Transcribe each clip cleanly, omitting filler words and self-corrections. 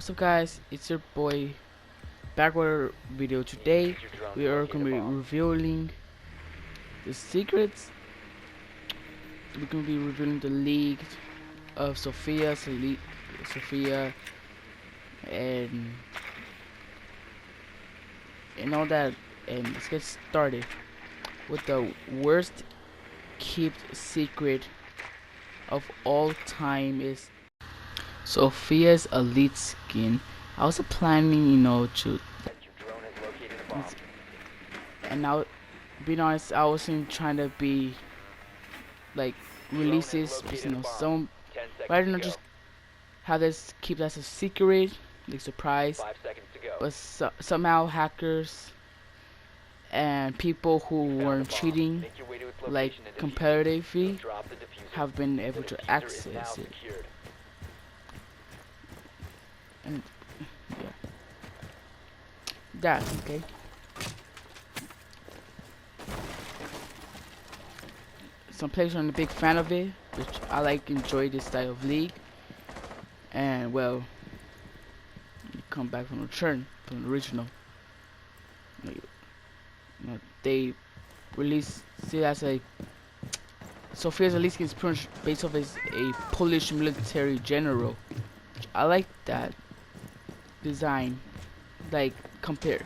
What's up guys, it's your boy back with a video. Today we are going to be revealing the secrets. We're going to be revealing the leak of Sophia and all that. And let's get started with the worst kept secret of all time is Sophia's elite skin. I was planning, to, and now, being honest, I wasn't trying to be like releases, some rather than just have this keep that as a secret, like surprise. But somehow hackers and people who weren't cheating, like competitively, have been able to access it. And yeah, that okay. Some players aren't a big fan of it, which I enjoy this style of league. And well, you come back from the original. They released it as a Sophia's elite is pretty much based off as a Polish military general. I like that design. Like compare,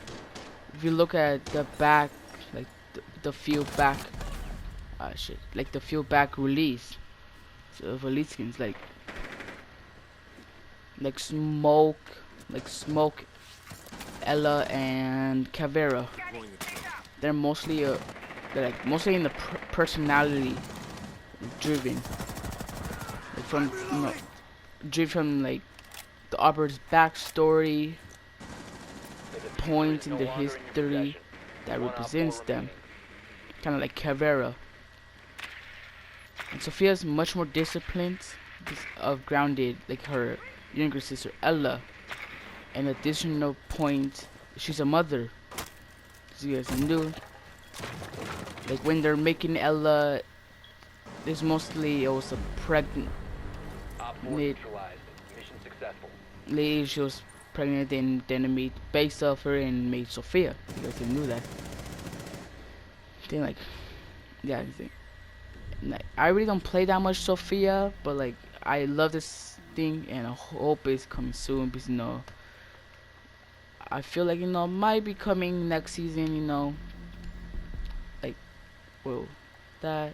if you look at the back, like the field back, like the field back release of elite skins, like smoke, Ella and Cavera. They're mostly mostly in the personality driven, like from driven from like the operator's backstory, points in their history that represents them, kind of like Cavera. And Sophia's much more disciplined, grounded, like her younger sister Ella. An additional point, she's a mother. As you guys knew, like when they're making Ella, there's mostly also pregnant. Lady, she was pregnant, and then they made based off her and made Sophia. You guys knew that. Then yeah, I really don't play that much Sophia, but like I love this thing and I hope it's coming soon because I feel like might be coming next season, like well that,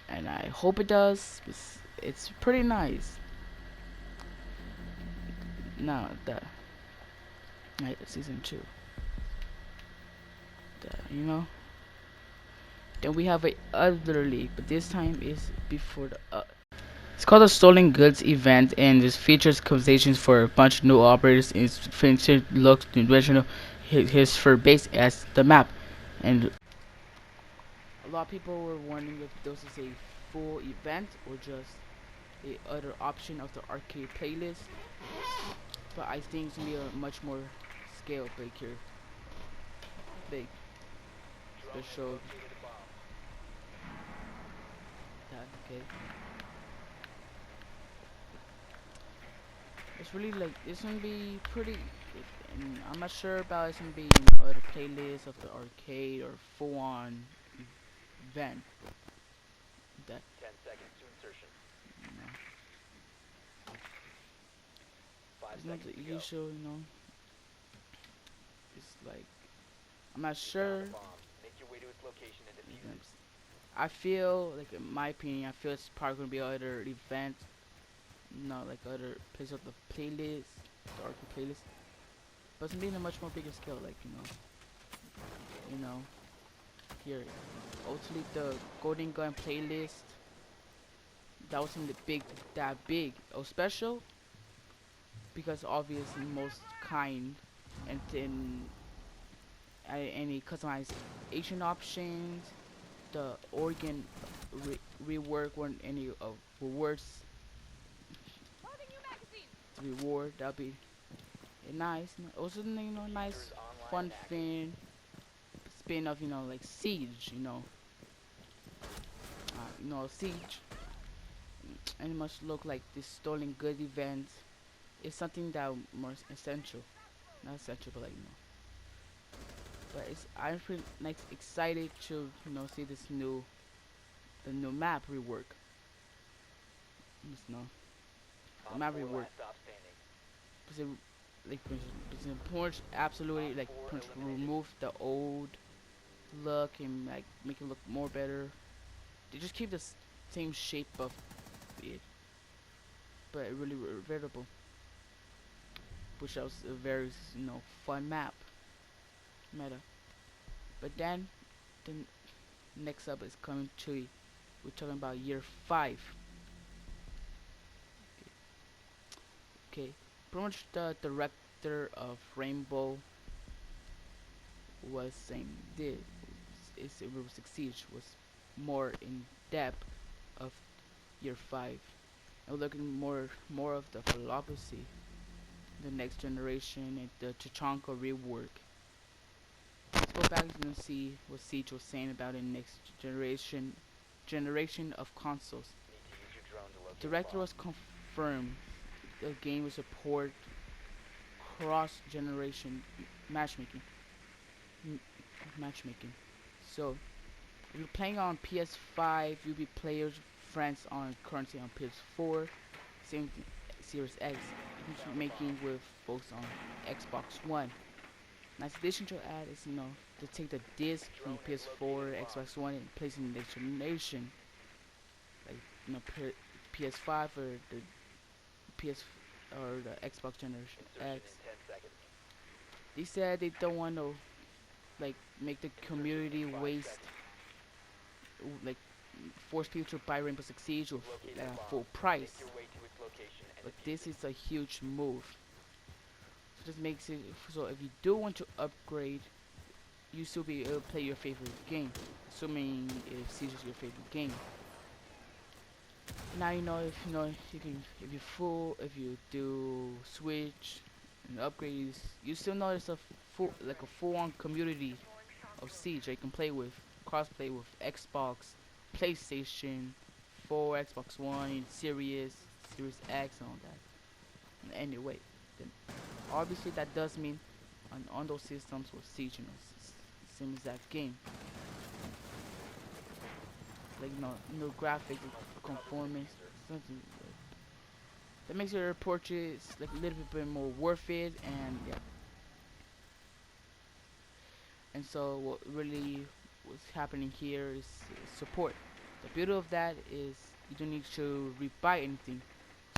and I hope it does. It's pretty nice. Now that season 2, then we have a other league, but this time is before the it's called the Stolen Goods event, and this features conversations for a bunch of new operators. It's featured looks the original his for base as the map, and a lot of people were wondering if this is a full event or just a other option of the arcade playlist. But I think it's gonna be a much more scale bigger, big special. That okay. It's really it's gonna be pretty. And I'm not sure about it's gonna be other playlists of the arcade or full-on event. That 10 seconds to insertion. It's not the usual, It's like I'm not sure. Make your way to its location and defuse. I feel like, in my opinion, I feel it's probably gonna be other events, like other places of the playlist, the arcade playlist. But it's being a much more bigger scale, here, ultimately the Golden Gun playlist, that wasn't that big. It was special because obviously most kind, and then any customization options, the organ rework, weren't any rewards to reward. That'd be nice. Also, nice, fun thing. Spin of like Siege, Siege, and it must look like this Stolen Good event it's something that more essential, not essential, but like but it's I'm pretty like excited to see this the new map rework. The Op map 4 rework. last stop standing. Because it, like it's important absolutely Op like 4 pretty much eliminated. remove the old look and like make it look more better. They just keep the same shape of it, but really readable, which was a very fun map meta. But then the next up is coming to we're talking about year 5. Okay, pretty much the director of Rainbow was saying this is Rainbow Six Siege was more in depth of year 5. And we're looking more of the philosophy, the next generation, and the Tachanka rework. Let's go back and see what Siege was saying about the next generation of consoles. Need to use your drone to locate a Director bomb. was confirmed the game will support cross generation matchmaking. Matchmaking. So if you're playing on PS5, you'll be players friends on currently on PS4, same thing, Series X, Found a making bomb. with folks on Xbox One. Nice addition to add is to take the disc from Drone has PS4, located a bomb. Xbox One and place it in the next generation, like PS5 or the PS or the Xbox Generation Insertion X. in 10 seconds. They said they don't want to like make the Insertion in community 5 waste, seconds. like force people to buy Rainbow Six Siege with You've located a bomb. full Make price. your way to its location and But defuse this it. is a huge move. So this makes it so if you do want to upgrade, you still be able to play your favorite game, assuming if Siege is your favorite game. Now if you can if you do switch and upgrades, you still know it's a full on community of Siege that you can play with, crossplay with Xbox, PlayStation 4, Xbox One, Series X, and all that. Anyway, then obviously that does mean on those systems with Siege, same exact game, like no graphic Cover the conformance, diffuser. something that makes your purchase like a little bit more worth it, and yeah. And so what really what's happening here is support. The beauty of that is you don't need to rebuy anything.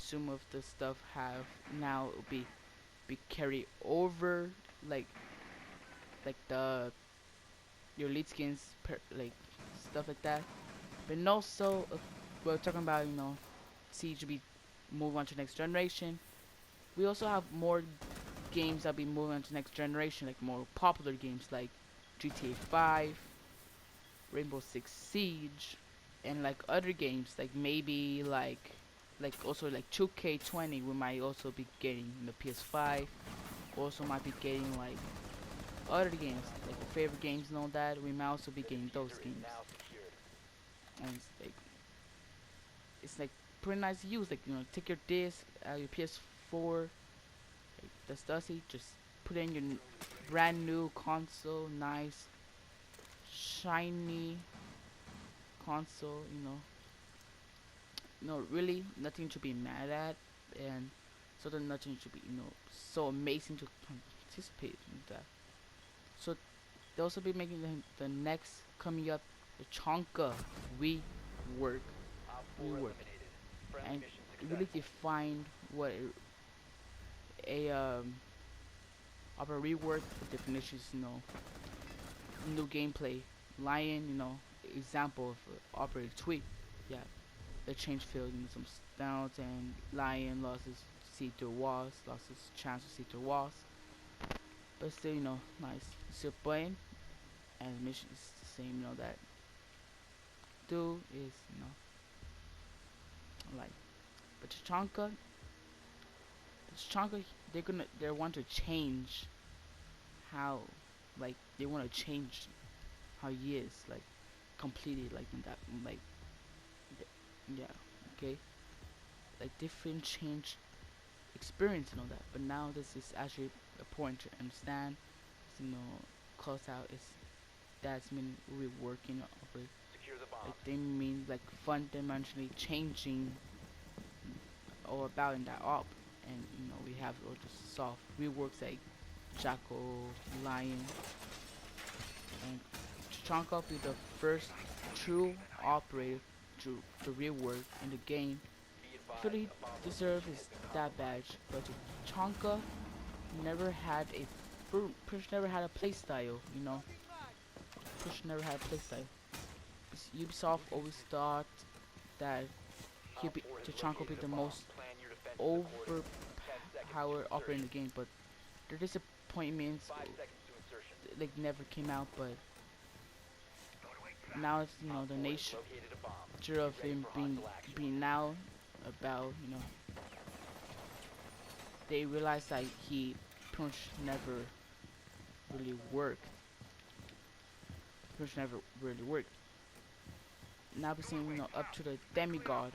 Some of the stuff have now be carried over, like the your lead skins like stuff like that. But also we're talking about Siege be move on to next generation. We also have more games that be moving on to next generation, like more popular games like GTA 5, Rainbow Six Siege, and like other games like maybe like also like 2K20 we might also be getting in the PS5. Also might be getting like other games like favorite games and all that. We might also be The getting those diffuser is games, now secured. and it's like pretty nice to use. Like take your disc, your PS4, like, the Stussy, just put in your brand new console, nice shiny console. Really nothing to be mad at, and so there's nothing to be so amazing to participate in that. So they'll also be making the next coming up the Chonka rework, Op 4 rework, eliminated. Friendly and mission really successful. define what a opera rework definitions. New gameplay, lion. Example of operator tweak. Yeah, the change field, some stunts and lion losses see through walls, losses chance to see through walls. But still, nice. Still playing, and the mission is the same. That do is like. But Tachanka, they want to change how, like they want to change how he is, like completely, like in that, like yeah, okay, like different change experience and all that. But now this is actually important to understand. You know, close out is that's mean reworking over. Secure the bomb. Like they mean like fundamentally changing all about in that op. And we have all the soft reworks like Jackal, Lion, and Chonka be the first true operator to rework in the game. Be advised, Really a bomb deserve location is has been that compromised. badge, but Chonka never had a Push never had a playstyle, Push never had a playstyle. Ubisoft always thought that Op 4 has Tachanka would be located a the bomb. most Plan your defenses accordingly. 10 seconds to overpowered operator in insertion. the game, but their disappointments 5 seconds to insertion. like never came out. But now it's Op the 4 has nature located a bomb. of Be ready him for being hostile action. now about they realized that he Punch never really worked. Punch never really worked. Now we're seeing up to the demigod,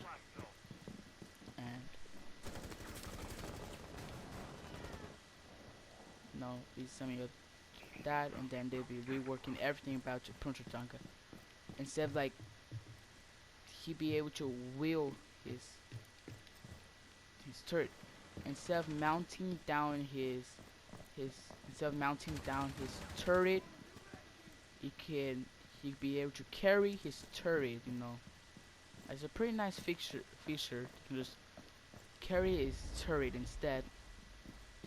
and be some of that, and then they'll be reworking everything about your Punch Tanka. Instead of like he be able to wheel his turret, instead of mounting down his turret, he be able to carry his turret. It's a pretty nice feature. You can just carry his turret instead.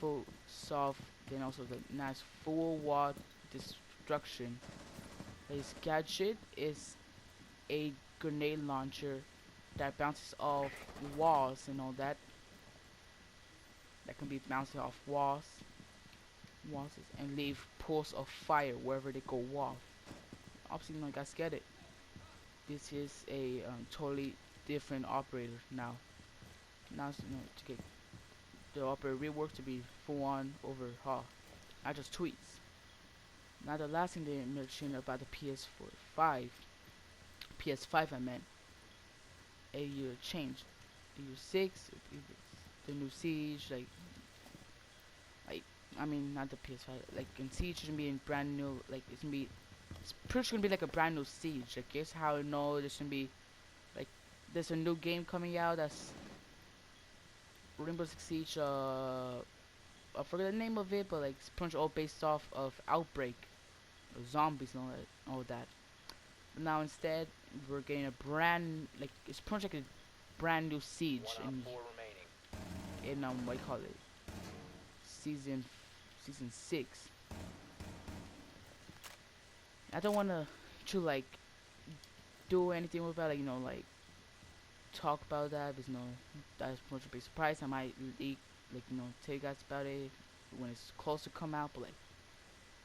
Full soft, then also the nice full wall destruction. His gadget is a grenade launcher that bounces off walls and all that. That can be bouncing off walls, and leave pools of fire wherever they go off. Obviously, you guys get it. This is a totally different operator now. Now, to get the operator reworked to be full on overhaul, not just tweaks. Now, the last thing they mentioned about the PS5 I meant, a year change. Year 6, the new Siege, like I mean not the PS5, like in Siege it's gonna be in brand new, like it's pretty much gonna be like a brand new Siege. Like guess how I know there's gonna be like there's a new game coming out that's Rainbow Six Siege. I forget the name of it, but like it's pretty much all based off of Outbreak, zombies and all that. But now instead we're getting a it's pretty much like a brand new Siege 1 op 4 remaining. in what do you call it, season 6. I don't want to like do anything with that, like talk about that because that's much of a big surprise. I might leak, tell you guys about it when it's close to come out. But like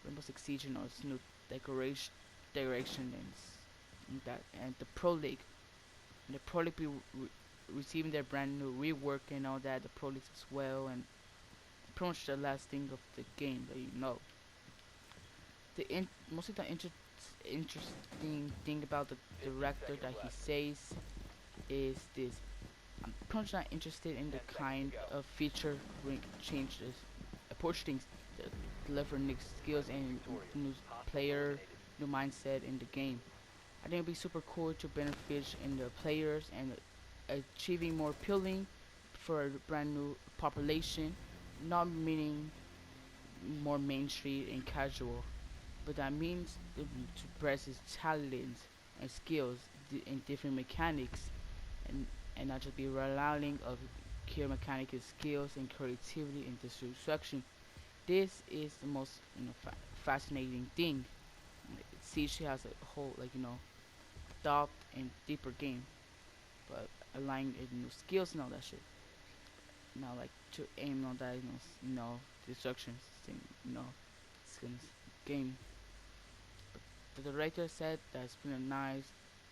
Rainbow Six Siege, it's new decoration and that, and the Pro League be receiving their brand new rework and all that. The Pro League as well, and pretty much the last thing of the game that mostly the interesting thing about the 15 director seconds that he left. says is this. I'm pretty much not interested in the 10 seconds to kind go. of feature changes, approach things, deliver new skills and Victorious. new Hostile player, eliminated. new mindset in the game. I think it'd be super cool to benefit in the players and achieving more appealing for a brand new population, not meaning more mainstream and casual, but that means to press his talents and skills in different mechanics, and not just be relying of pure mechanical skills and creativity and destruction. This is the most fascinating thing. Siege has a whole depth and deeper game, but aligning new skills and all that shit. Like to aim on that, destruction thing, skins game. But the director said that's been a nice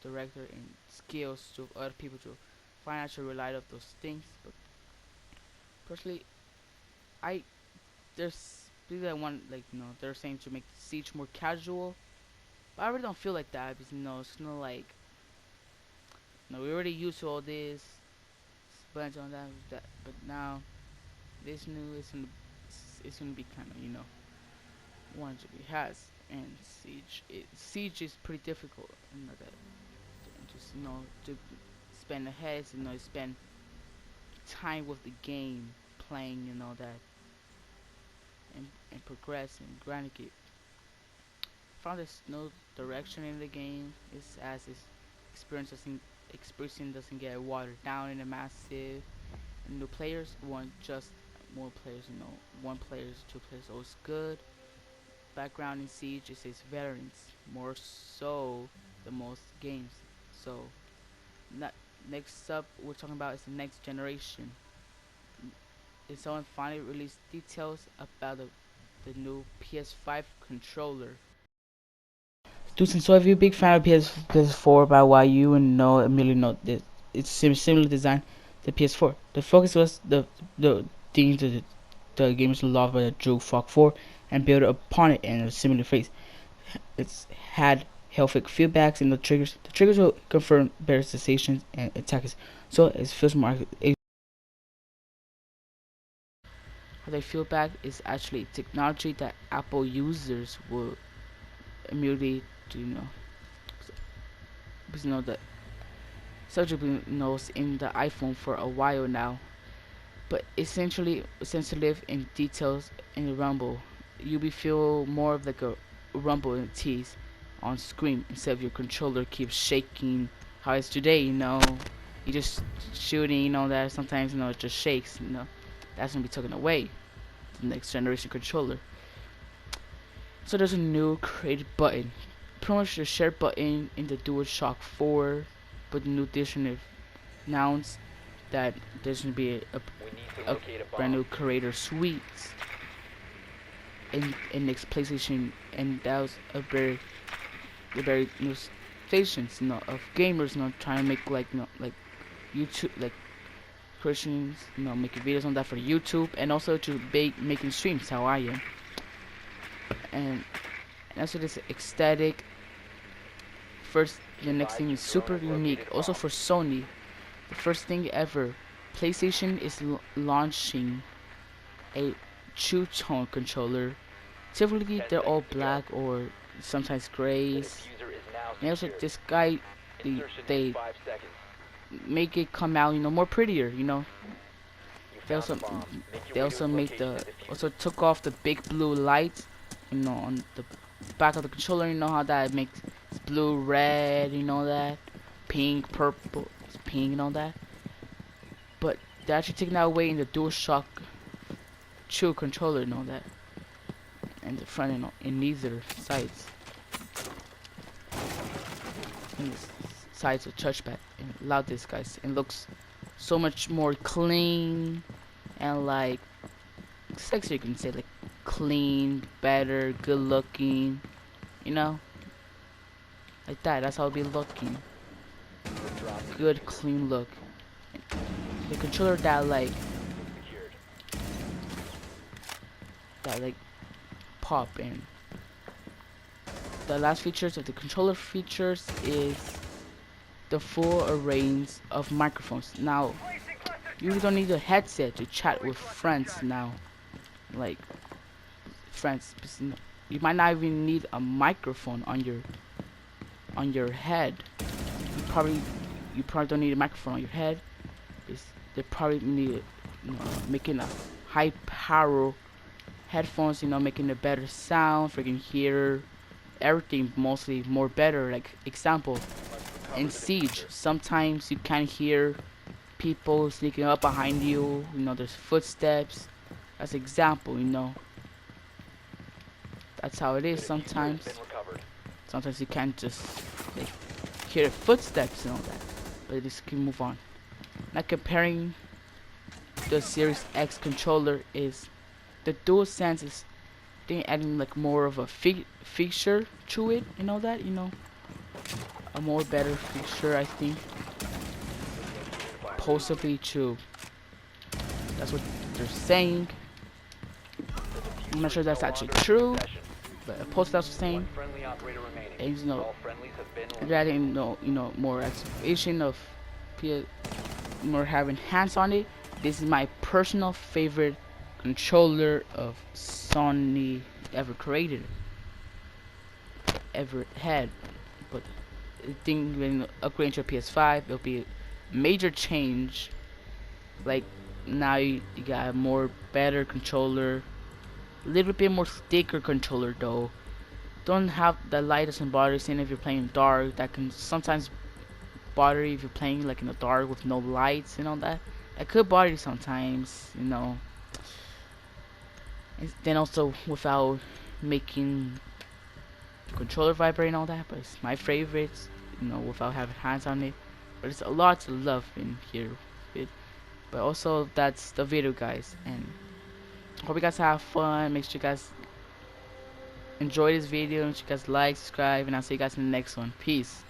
director and skills to other people to find out to rely of those things. But personally, I there's people that want they're saying to make Siege more casual, but I really don't feel like that because it's not like we're already used to all this bunch on that, but now this new it's gonna be kind of one to be has. And siege is pretty difficult, that just to spend ahead, spend time with the game, playing, that, and progress and grinding it. Found there's no direction in the game. It's as its experience doesn't get watered down in a massive. New players want just more players. One players, two players, always good. Background in Siege is its veterans, more so the most games. So, not, next up, we're talking about is the next generation. And someone finally released details about the new PS5 controller. Dude, so if you're a big fan of PS4, about why you and know immediately know that it's similar design to PS4. The focus was the themes that the gamers love drew Fog 4 and built upon it in a similar phase. It's had hellfake feedbacks in the triggers. The triggers will confirm better sensations and attacks. So it feels more. How they feel back is actually technology that Apple users will immediately do, because that surgically knows in the iPhone for a while now, but essentially sensitive in details in the rumble. You will feel more of like a rumble in tease on screen instead of your controller keeps shaking. How it's today, you just shooting, that sometimes it just shakes. That's gonna be taken away. The next generation controller. So there's a new create button, pretty much the share button in the DualShock 4, but the new edition announced that there's gonna be a brand new creator suite in next PlayStation, and that was a very new stations, of gamers, trying to make like YouTube, like Christians, making videos on that for YouTube, and also to making streams, how I am, and also this aesthetic. First, the next thing is super unique. Also for Sony, the first thing ever, PlayStation is launching a true tone controller. Typically, they're all black or sometimes grays. And also, this guy, they make it come out, more prettier. They also they also made also took off the big blue lights, on the back of the controller. You know how that makes blue, red, that pink, purple, pink, and all that. But they're actually taking that away in the DualShock 2 controller, that, and the front end in neither sides. In the sides of touchpad and allow this guys, it looks so much more clean and like sexy. You can say like clean, better, good looking, like that. That's how it'll be looking. Good, clean look. The controller that pop in. The last features of the controller features is the full array of microphones. Now, you don't need a headset to chat with friends now. Like friends, you might not even need a microphone on your head. You probably don't need a microphone on your head. They probably need making a high power headphones, making a better sound, freaking hear everything mostly more better. Like example, in Siege, sometimes you can hear people sneaking up behind you. There's footsteps. That's example. That's how it is sometimes. Sometimes you can't just like hear footsteps and all that. But this can move on. Now comparing the Series X controller is the DualSense is they adding like more of a feature to it, a more better feature, I think, possibly to. That's what they're saying. I'm not sure that's actually true, but post that's saying. And they're adding more activation of more having hands on it. This is my personal favorite controller of Sony ever created, ever had. But I think when upgrading to a PS5, it'll be a major change. Like now you got a more better controller, a little bit more thicker controller though. Don't have the lightest and bother scene if you're playing dark. That can sometimes bother you if you're playing like in the dark with no lights and all that. That could bother you sometimes, you know. And then also without making the controller vibrate and all that, but it's my favorites, you know, without having hands on it. But it's a lot to love in here. But also that's the video, guys, and hope you guys have fun. Make sure you guys enjoy this video, make sure you guys like, subscribe, and I'll see you guys in the next one. Peace.